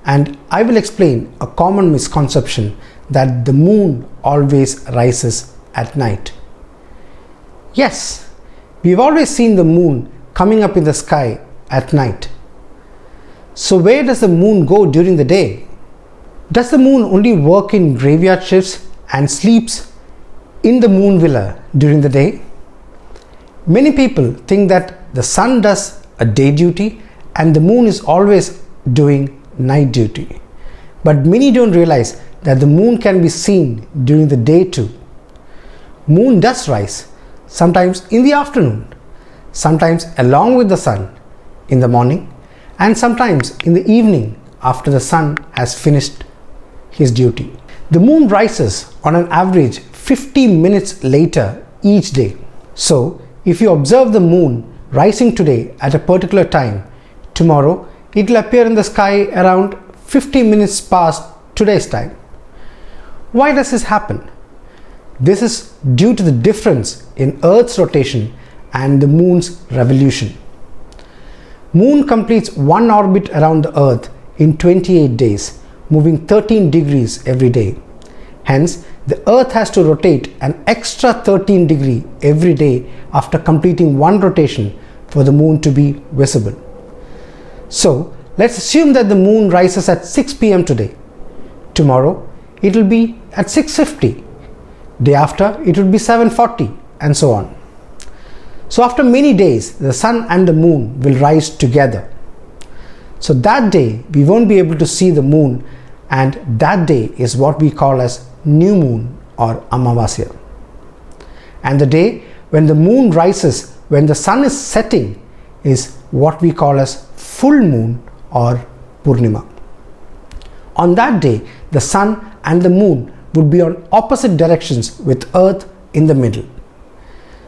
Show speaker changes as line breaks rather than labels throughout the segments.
and I will explain a common misconception that the moon always rises at night. Yes, we've always seen the moon coming up in the sky at night. So where does the moon go during the day? Does the moon only work in graveyard shifts and sleeps in the moon villa during the day? Many people think that the sun does a day duty and the moon is always doing night duty. But many don't realize that the moon can be seen during the day too. Moon does rise, sometimes in the afternoon, sometimes along with the sun in the morning, and sometimes in the evening after the sun has finished his duty. The moon rises on an average 50 minutes later each day. So if you observe the moon rising today at a particular time, tomorrow it will appear in the sky around 50 minutes past today's time. Why does this happen? This is due to the difference in Earth's rotation and the moon's revolution. Moon completes one orbit around the Earth in 28 days, moving 13 degrees every day. Hence, the Earth has to rotate an extra 13 degrees every day after completing one rotation for the moon to be visible. So, let's assume that the moon rises at 6 p.m. today. Tomorrow, it will be at 6:50. Day after, it will be 7:40, and so on. So after many days, the sun and the moon will rise together. So that day, we won't be able to see the moon, and that day is what we call as new moon or Amavasya. And the day when the moon rises when the sun is setting is what we call as full moon or Poornima. On that day, the sun and the moon would be on opposite directions with Earth in the middle.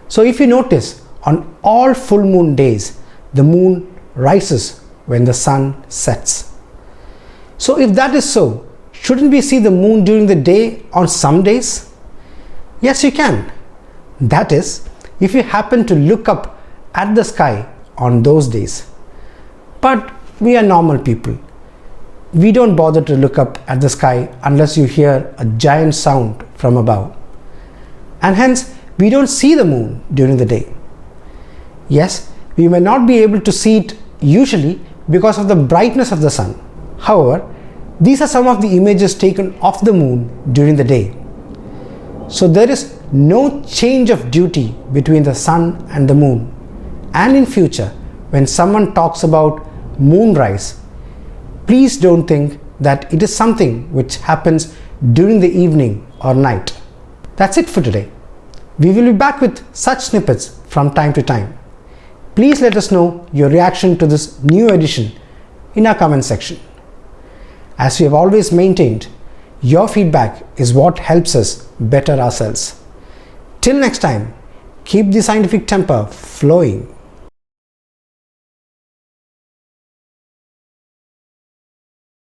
So if you notice, on all full moon days, the moon rises when the sun sets. So if that is so, shouldn't we see the moon during the day on some days? Yes, you can. That is, if you happen to look up at the sky on those days. But we are normal people. We don't bother to look up at the sky unless you hear a giant sound from above. And hence, we don't see the moon during the day. Yes, we may not be able to see it usually because of the brightness of the sun. However, these are some of the images taken of the moon during the day. So there is no change of duty between the sun and the moon. And in future, when someone talks about moonrise, please don't think that it is something which happens during the evening or night. That's it for today. We will be back with such snippets from time to time. Please let us know your reaction to this new edition in our comment section. As we have always maintained, your feedback is what helps us better ourselves. Till next time, keep the scientific temper flowing.